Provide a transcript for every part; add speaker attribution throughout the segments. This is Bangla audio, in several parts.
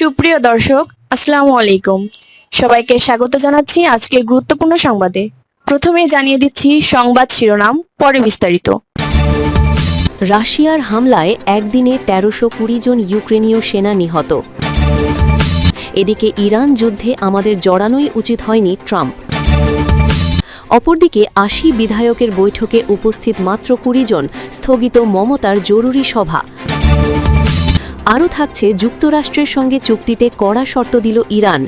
Speaker 1: সুপ্রিয় দর্শক, আসসালামু আলাইকুম। সবাইকে স্বাগত জানাচ্ছি আজকের গুরুত্বপূর্ণ সংবাদে। প্রথমে জানিয়ে দিচ্ছি সংবাদ শিরোনাম, পরে বিস্তারিত।
Speaker 2: রাশিয়ার হামলায় একদিনে ১৩২০ জন ইউক্রেনীয় সেনা নিহত। এদিকে ইরান যুদ্ধে আমাদের জড়ানোই উচিত হয়নি ট্রাম্প। অপরদিকে ৮০ বিধায়কের বৈঠকে উপস্থিত মাত্র ২০ জন, স্থগিত মমতার জরুরি সভা। আরও থাকছে যুক্তরাষ্ট্রের সঙ্গে চুক্তিতে কড়া শর্ত দিল ইরান।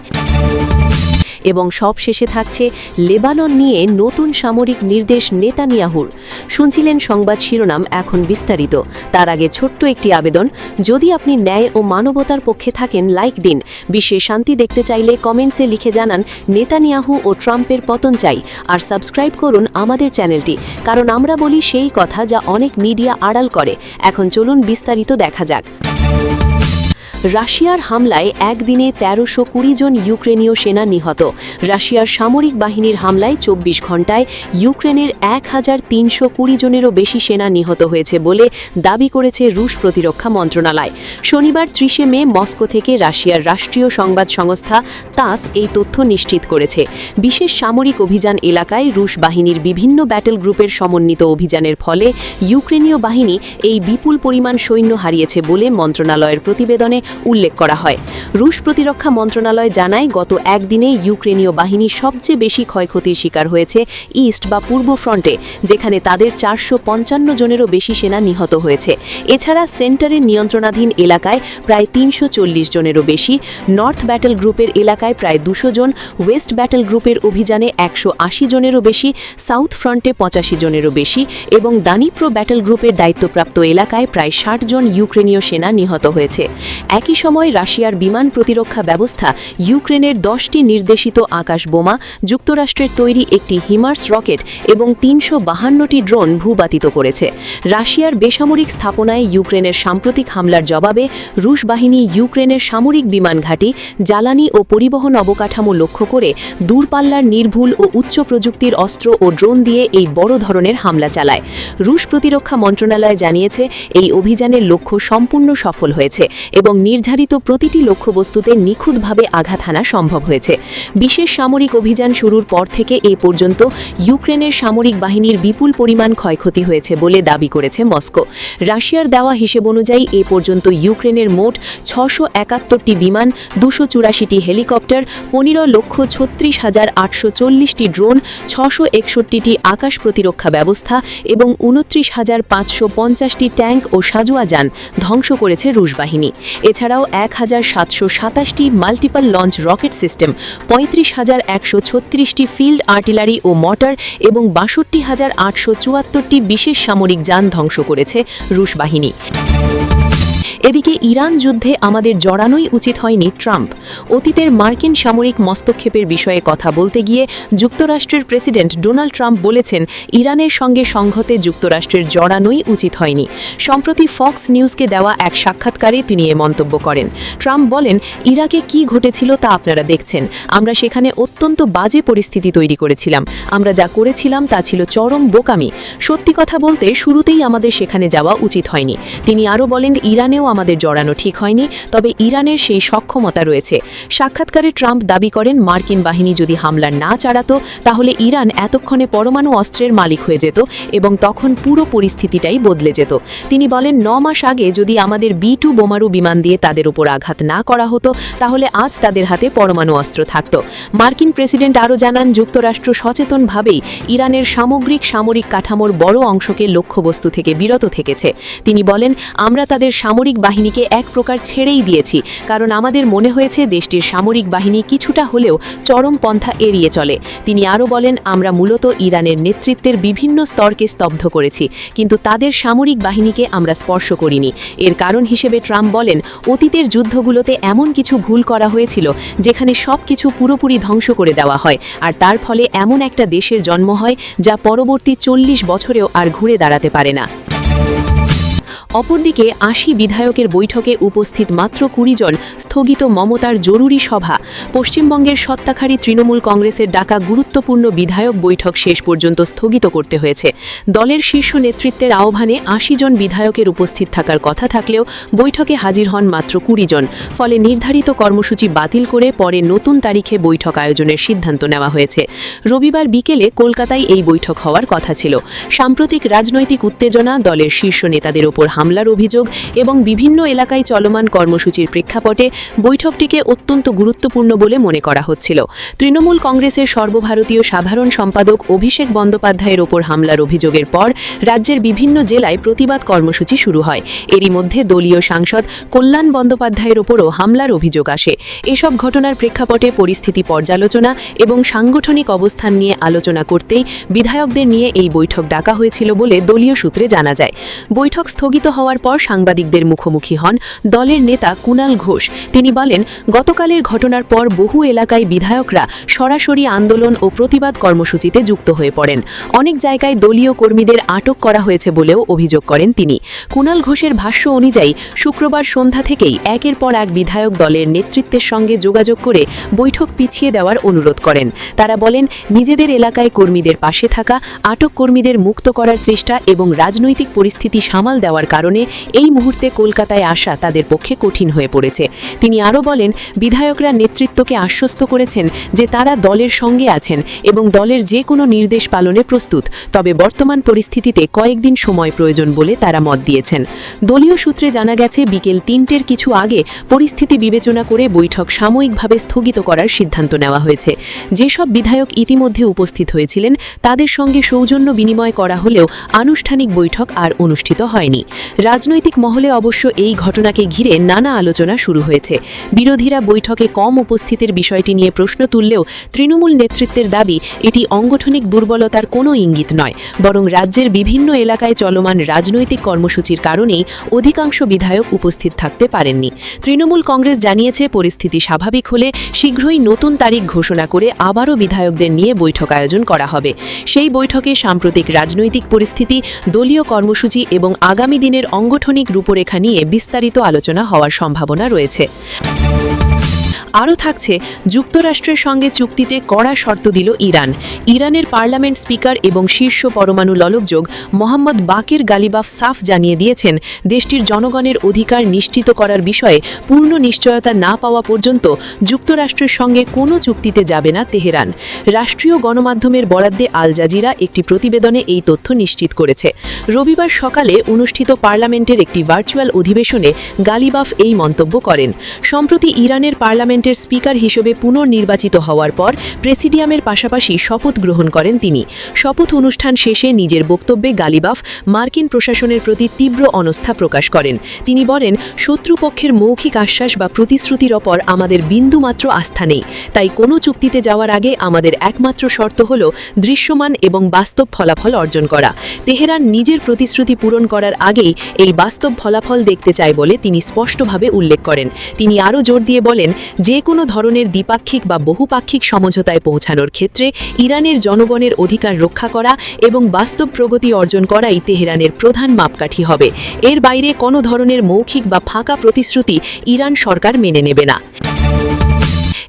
Speaker 2: এবং সবশেষে থাকছে লেবানন নিয়ে নতুন সামরিক নির্দেশ নেতানিয়াহুর। শুনছিলেন সংবাদ শিরোনাম, এখন বিস্তারিত। তার আগে ছোট্ট একটি আবেদন, যদি আপনি ন্যায় ও মানবতার পক্ষে থাকেন লাইক দিন, বিশ্বে শান্তি দেখতে চাইলে কমেন্টসে লিখে জানান নেতানিয়াহু ও ট্রাম্পের পতন চাই, আর সাবস্ক্রাইব করুন আমাদের চ্যানেলটি, কারণ আমরা বলি সেই কথা যা অনেক মিডিয়া আড়াল করে। এখন চলুন বিস্তারিত দেখা যাক। রাশিয়ার হামলায় একদিনে ১৩২০ জন ইউক্রেনীয় সেনা নিহত। রাশিয়ার সামরিক বাহিনীর হামলায় ২৪ ঘণ্টায় ইউক্রেনের ১৩২০ জনেরও বেশি সেনা নিহত হয়েছে বলে দাবি করেছে রুশ প্রতিরক্ষা মন্ত্রণালয়। শনিবার ৩০ মে মস্কো থেকে রাশিয়ার রাষ্ট্রীয় সংবাদ সংস্থা তাস এই তথ্য নিশ্চিত করেছে। বিশেষ সামরিক অভিযান এলাকায় রুশ বাহিনীর বিভিন্ন ব্যাটেল গ্রুপের সমন্বিত অভিযানের ফলে ইউক্রেনীয় বাহিনী এই বিপুল পরিমাণ সৈন্য হারিয়েছে বলে মন্ত্রণালয়ের প্রতিবেদনে উল্লেখ করা হয়। রুশ প্রতিরক্ষা মন্ত্রণালয় জানায়, গত একদিনে ইউক্রেনীয় বাহিনী সবচেয়ে বেশি ক্ষয়ক্ষতির শিকার হয়েছে ইস্ট বা পূর্ব ফ্রন্টে, যেখানে তাদের ৪৫৫ জনেরও বেশি সেনা নিহত হয়েছে। এছাড়া সেন্টারের নিয়ন্ত্রণাধীন এলাকায় প্রায় ৩৪০ জনেরও বেশি, নর্থ ব্যাটেল গ্রুপের এলাকায় প্রায় ২০০ জন, ওয়েস্ট ব্যাটেল গ্রুপের অভিযানে ১৮০ জনেরও বেশি, সাউথ ফ্রন্টে ৮৫ জনেরও বেশি এবং দানিপ্রো ব্যাটেল গ্রুপের দায়িত্বপ্রাপ্ত এলাকায় প্রায় ৬০ জন ইউক্রেনীয় সেনা নিহত হয়েছে। একই সময় রাশিয়ার বিমান প্রতিরক্ষা ব্যবস্থা ইউক্রেনের ১০টি নির্দেশিত আকাশ বোমা, যুক্তরাষ্ট্রের তৈরি একটি হিমার্স রকেট এবং ৩৫২টি ড্রোন ভূপাতিত করেছে। রাশিয়ার বেসামরিক স্থাপনায় ইউক্রেনের সাম্প্রতিক হামলার জবাবে রুশ বাহিনী ইউক্রেনের সামরিক বিমান ঘাঁটি, জ্বালানি ও পরিবহন অবকাঠামো লক্ষ্য করে দূরপাল্লার নির্ভুল ও উচ্চ প্রযুক্তির অস্ত্র ও ড্রোন দিয়ে এই বড় ধরনের হামলা চালায়। রুশ প্রতিরক্ষা মন্ত্রণালয় জানিয়েছে, এই অভিযানের লক্ষ্য সম্পূর্ণ সফল হয়েছে এবং নির্ধারিত প্রতিটি লক্ষ্যবস্তুতে নিখুঁতভাবে আঘাত হানা সম্ভব হয়েছে। বিশেষ সামরিক অভিযান শুরুর পর থেকে এ পর্যন্ত ইউক্রেনের সামরিক বাহিনীর বিপুল পরিমাণ ক্ষয়ক্ষতি হয়েছে বলে দাবি করেছে মস্কো। রাশিয়ার দেওয়া হিসেব অনুযায়ী এ পর্যন্ত ইউক্রেনের মোট ৬৭১টি বিমান, ২৮৪টি হেলিকপ্টার, ১৫,৩৬,৮৪০টি ড্রোন, ৬৬১টি আকাশ প্রতিরক্ষা ব্যবস্থা এবং ২৯,৫৫০টি ট্যাঙ্ক ও সাজোয়া যান ধ্বংস করেছে রুশ বাহিনী। এছাড়াও ১,৭২৭টি মাল্টিপল লঞ্চ রকেট সিস্টেম, ৩৫,১৩৬টি ফিল্ড আর্টিলারি ও মর্টার এবং ৬২,৮৭৪টি বিশেষ সামরিক যান ধ্বংস করেছে রুশ বাহিনী। এদিকে ইরান যুদ্ধে আমাদের জড়ানোই উচিত হয়নি ট্রাম্প। অতীতের মার্কিন সামরিক মস্তক্ষেপের বিষয়ে কথা বলতে গিয়ে যুক্তরাষ্ট্রের প্রেসিডেন্ট ডোনাল্ড ট্রাম্প বলেছেন, ইরানের সঙ্গে সংঘাতে যুক্তরাষ্ট্রের জড়ানোই উচিত হয়নি। সম্প্রতি ফক্স নিউজকে দেওয়া এক সাক্ষাৎকারে তিনি এ মন্তব্য করেন। ট্রাম্প বলেন, ইরাকে কি ঘটেছিল তা আপনারা দেখছেন। আমরা সেখানে অত্যন্ত বাজে পরিস্থিতি তৈরি করেছিলাম। আমরা যা করেছিলাম তা ছিল চরম বোকামি। সত্যি কথা বলতে শুরুতেই আমাদের সেখানে যাওয়া উচিত হয়নি। তিনি আরও বলেন, ইরানেও আমাদের জড়ানো ঠিক হয়নি, তবে ইরানের সেই সক্ষমতা রয়েছে। সাক্ষাৎকারে ট্রাম্প দাবি করেন, মার্কিন বাহিনী যদি হামলা না চালাতো তাহলে ইরান এতক্ষণে পরমাণু অস্ত্রের মালিক হয়ে যেত এবং তখন পুরো পরিস্থিতিটাই বদলে যেত। তিনি বলেন, ৯ মাস আগে যদি আমাদের B-2 বোমারু বিমান দিয়ে তাদের উপর আঘাত না করা হতো তাহলে আজ তাদের হাতে পরমাণু অস্ত্র থাকত। মার্কিন প্রেসিডেন্ট আরও জানান, যুক্তরাষ্ট্র সচেতনভাবেই ইরানের সামগ্রিক সামরিক কাঠামোর বড় অংশকে লক্ষ্যবস্তু থেকে বিরত থেকেছে। তিনি বলেন, আমরা তাদের সামরিক বাহিনীকে এক প্রকার ছেড়েই দিয়েছি, কারণ আমাদের মনে হয়েছে দেশটির সামরিক বাহিনী কিছুটা হলেও চরম পন্থা এড়িয়ে চলে। তিনি আরও বলেন, আমরা মূলত ইরানের নেতৃত্বের বিভিন্ন স্তরকে স্তব্ধ করেছি, কিন্তু তাদের সামরিক বাহিনীকে আমরা স্পর্শ করিনি। এর কারণ হিসেবে ট্রাম্প বলেন, অতীতের যুদ্ধগুলোতে এমন কিছু ভুল করা হয়েছিল যেখানে সব কিছু পুরোপুরি ধ্বংস করে দেওয়া হয়, আর তার ফলে এমন একটা দেশের জন্ম হয় যা পরবর্তী ৪০ বছরেও আর ঘুরে দাঁড়াতে পারে না। অপরদিকে ৮০ বিধায়কের বৈঠকে উপস্থিত মাত্র ২০ জন, স্থগিত মমতার জরুরি সভা। পশ্চিমবঙ্গের সত্তাধারী তৃণমূল কংগ্রেসের ডাকা গুরুত্বপূর্ণ বিধায়ক বৈঠক শেষ পর্যন্ত স্থগিত করতে হয়েছে। দলের শীর্ষ নেতৃত্বের আহ্বানে ৮০ জন বিধায়কের উপস্থিত থাকার কথা থাকলেও বৈঠকে হাজির হন মাত্র ২০ জন। ফলে নির্ধারিত কর্মসূচি বাতিল করে পরে নতুন তারিখে বৈঠক আয়োজনের সিদ্ধান্ত নেওয়া হয়েছে। রবিবার বিকেলে কলকাতায় এই বৈঠক হওয়ার কথা ছিল। সাম্প্রতিক রাজনৈতিক উত্তেজনা, দলের শীর্ষ নেতাদের ওপর হামলার অভিযোগ এবং বিভিন্ন এলাকায় চলমান কর্মসূচির প্রেক্ষাপটে বৈঠকটিকে অত্যন্ত গুরুত্বপূর্ণ বলে মনে করা হচ্ছিল। তৃণমূল কংগ্রেসের সর্বভারতীয় সাধারণ সম্পাদক অভিষেক বন্দ্যোপাধ্যায়ের ওপর হামলার অভিযোগের পর রাজ্যের বিভিন্ন জেলায় প্রতিবাদ কর্মসূচি শুরু হয়। এরই মধ্যে দলীয় সাংসদ কল্যাণ বন্দ্যোপাধ্যায়ের ওপরও হামলার অভিযোগ আসে। এসব ঘটনার প্রেক্ষাপটে পরিস্থিতি পর্যালোচনা এবং সাংগঠনিক অবস্থান নিয়ে আলোচনা করতেই বিধায়কদের নিয়ে এই বৈঠক ডাকা হয়েছিল বলে দলীয় সূত্রে জানা যায়। বৈঠক স্থগিত হওয়ার পর সাংবাদিকদের মুখোমুখি হন দলের নেতা কুণাল ঘোষ। তিনি বলেন, গতকালের ঘটনার পর বহু এলাকায় বিধায়করা সরাসরি আন্দোলন ও প্রতিবাদ কর্মসূচিতে যুক্ত হয়ে পড়েন। অনেক জায়গায় দলীয় কর্মীদের আটক করা হয়েছে বলেও অভিযোগ করেন তিনি। কুণাল ঘোষের ভাষ্য অনুযায়ী শুক্রবার সন্ধ্যা থেকেই একের পর এক বিধায়ক দলের নেতৃত্বের সঙ্গে যোগাযোগ করে বৈঠক পিছিয়ে দেওয়ার অনুরোধ করেন। তারা বলেন, নিজেদের এলাকায় কর্মীদের পাশে থাকা, আটক কর্মীদের মুক্ত করার চেষ্টা এবং রাজনৈতিক পরিস্থিতি সামাল দেওয়ার কারণে এই মুহূর্তে কলকাতায় আসা তাদের পক্ষে কঠিন হয়ে পড়েছে। তিনি আরও বলেন, বিধায়করা নেতৃত্বকে আশ্বস্ত করেছেন যে তারা দলের সঙ্গে আছেন এবং দলের যে কোনো নির্দেশ পালনে প্রস্তুত, তবে বর্তমান পরিস্থিতিতে কয়েকদিন সময় প্রয়োজন বলে তারা মত দিয়েছেন। দলীয় সূত্রে জানা গেছে, বিকেল ৩টের কিছু আগে পরিস্থিতি বিবেচনা করে বৈঠক সাময়িকভাবে স্থগিত করার সিদ্ধান্ত নেওয়া হয়েছে। যেসব বিধায়ক ইতিমধ্যে উপস্থিত হয়েছিলেন তাদের সঙ্গে সৌজন্য বিনিময় করা হলেও আনুষ্ঠানিক বৈঠক আর অনুষ্ঠিত হয়নি। রাজনৈতিক মহলে অবশ্য এই ঘটনাকে ঘিরে নানা আলোচনা শুরু হয়েছে। বিরোধীরা বৈঠকে কম উপস্থিতির বিষয়টি নিয়ে প্রশ্ন তুললেও তৃণমূল নেতৃত্বের দাবি, এটি অঙ্গঠনিক দুর্বলতার কোনো ইঙ্গিত নয়, বরং রাজ্যের বিভিন্ন এলাকায় চলমান রাজনৈতিক কর্মসূচির কারণেই অধিকাংশ বিধায়ক উপস্থিত থাকতে পারেননি। তৃণমূল কংগ্রেস জানিয়েছে, পরিস্থিতি স্বাভাবিক হলে শীঘ্রই নতুন তারিখ ঘোষণা করে আবারও বিধায়কদের নিয়ে বৈঠক আয়োজন করা হবে। সেই বৈঠকে সাম্প্রতিক রাজনৈতিক পরিস্থিতি, দলীয় কর্মসূচি এবং আগামী দিনের অঙ্গঠনিক রূপরেখা নিয়ে বিস্তারিত আলোচনা হওয়ার সম্ভাবনা রয়েছে। আরও থাকছে, যুক্তরাষ্ট্রের সঙ্গে চুক্তিতে কড়া শর্ত দিল ইরান। ইরানের পার্লামেন্ট স্পিকার এবং শীর্ষ পরমাণু ললকযোগ মোহাম্মদ বাকের গালিবাফ সাফ জানিয়ে দিয়েছেন, দেশটির জনগণের অধিকার নিশ্চিত করার বিষয়ে পূর্ণ নিশ্চয়তা না পাওয়া পর্যন্ত যুক্তরাষ্ট্রের সঙ্গে কোনো চুক্তিতে যাবে না তেহরান। রাষ্ট্রীয় গণমাধ্যমের বরাদ্দে আল জাজিরা একটি প্রতিবেদনে এই তথ্য নিশ্চিত করেছে। রবিবার সকালে অনুষ্ঠিত পার্লামেন্টের একটি ভার্চুয়াল অধিবেশনে গালিবাফ এই মন্তব্য করেন। সম্প্রতি ইরানের পার্লামেন্টের স্পিকার হিসেবে পুনর্নির্বাচিত হওয়ার পর প্রেসিডিয়ামের পাশাপাশি শপথ গ্রহণ করেন তিনি। শপথ অনুষ্ঠান শেষে নিজের বক্তব্যে গালিবাফ মার্কিন প্রশাসনের প্রতি তীব্র অনাস্থা প্রকাশ করেন। তিনি বলেন, শত্রুপক্ষের মৌখিক আশ্বাস বা প্রতিশ্রুতির ওপর আমাদের বিন্দুমাত্র আস্থা নেই। তাই কোনো চুক্তিতে যাওয়ার আগে আমাদের একমাত্র শর্ত হল দৃশ্যমান এবং বাস্তব ফলাফল অর্জন করা। তেহরান নিজের প্রতিশ্রুতি পূরণ করার আগেই এই বাস্তব ফলাফল দেখতে চায় বলে তিনি স্পষ্টভাবে উল্লেখ করেন। তিনি আরও জোর দিয়ে বলেন, যে কোনো ধরনের দ্বিপাক্ষিক বা বহুপাক্ষিক সমঝোতায় পৌঁছানোর ক্ষেত্রে ইরানের জনগণের অধিকার রক্ষা করা এবং বাস্তব প্রগতি অর্জন করাই তেহরানের প্রধান মাপকাঠি হবে। এর বাইরে কোনো ধরনের মৌখিক বা ফাঁকা প্রতিশ্রুতি ইরান সরকার মেনে নেবে না।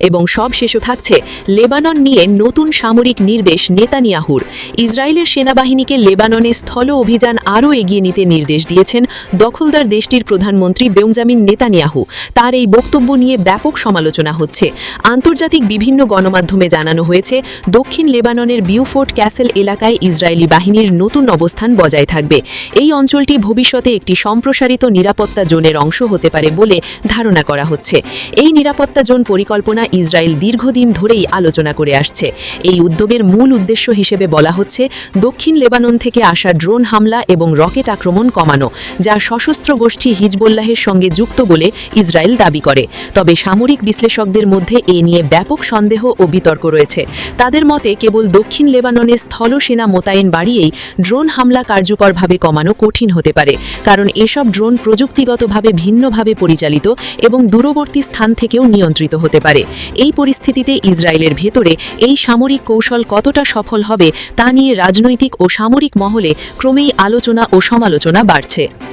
Speaker 2: এবং সবশেষে থাকছে, লেবানন নিয়ে নতুন সামরিক নির্দেশ নেতানিয়াহুর। ইসরায়েলের সেনাবাহিনীকে লেবাননে স্থল অভিযান আরও এগিয়ে নিতে নির্দেশ দিয়েছেন দখলদার দেশটির প্রধানমন্ত্রী বেঞ্জামিন নেতানিয়াহু। তার এই বক্তব্য নিয়ে ব্যাপক সমালোচনা হচ্ছে। আন্তর্জাতিক বিভিন্ন গণমাধ্যমে জানানো হয়েছে, দক্ষিণ লেবাননের বিউফোর্ট ক্যাসেল এলাকায় ইসরায়েলি বাহিনীর নতুন অবস্থান বজায় থাকবে। এই অঞ্চলটি ভবিষ্যতে একটি সম্প্রসারিত নিরাপত্তা জোনের অংশ হতে পারে বলে ধারণা করা হচ্ছে। এই নিরাপত্তা জোন পরিকল্পনা ইসরায়েল দীর্ঘদিন ধরেই আলোচনা করে আসছে। এই উদ্যোগের মূল উদ্দেশ্য হিসেবে বলা হচ্ছে, দক্ষিণ লেবানন থেকে আসা ড্রোন হামলা এবং রকেট আক্রমণ কমানো, যা সশস্ত্র গোষ্ঠী হিজবুল্লাহের সঙ্গে যুক্ত বলে ইসরায়েল দাবি করে। তবে সামরিক বিশ্লেষকদের মধ্যে এ নিয়ে ব্যাপক সন্দেহ ও বিতর্ক রয়েছে। তাদের মতে, কেবল দক্ষিণ লেবাননে স্থল সেনা মোতায়েন বাড়িয়েই ড্রোন হামলা কার্যকরভাবে কমানো কঠিন হতে পারে, কারণ এসব ড্রোন প্রযুক্তিগতভাবে ভিন্নভাবে পরিচালিত এবং দূরবর্তী স্থান থেকেও নিয়ন্ত্রিত হতে পারে। এই পরিস্থিতিতে ইসরায়েলের ভেতরে এই সামরিক কৌশল কতটা সফল হবে তা নিয়ে রাজনৈতিক ও সামরিক মহলে ক্রমেই আলোচনা ও সমালোচনা বাড়ছে।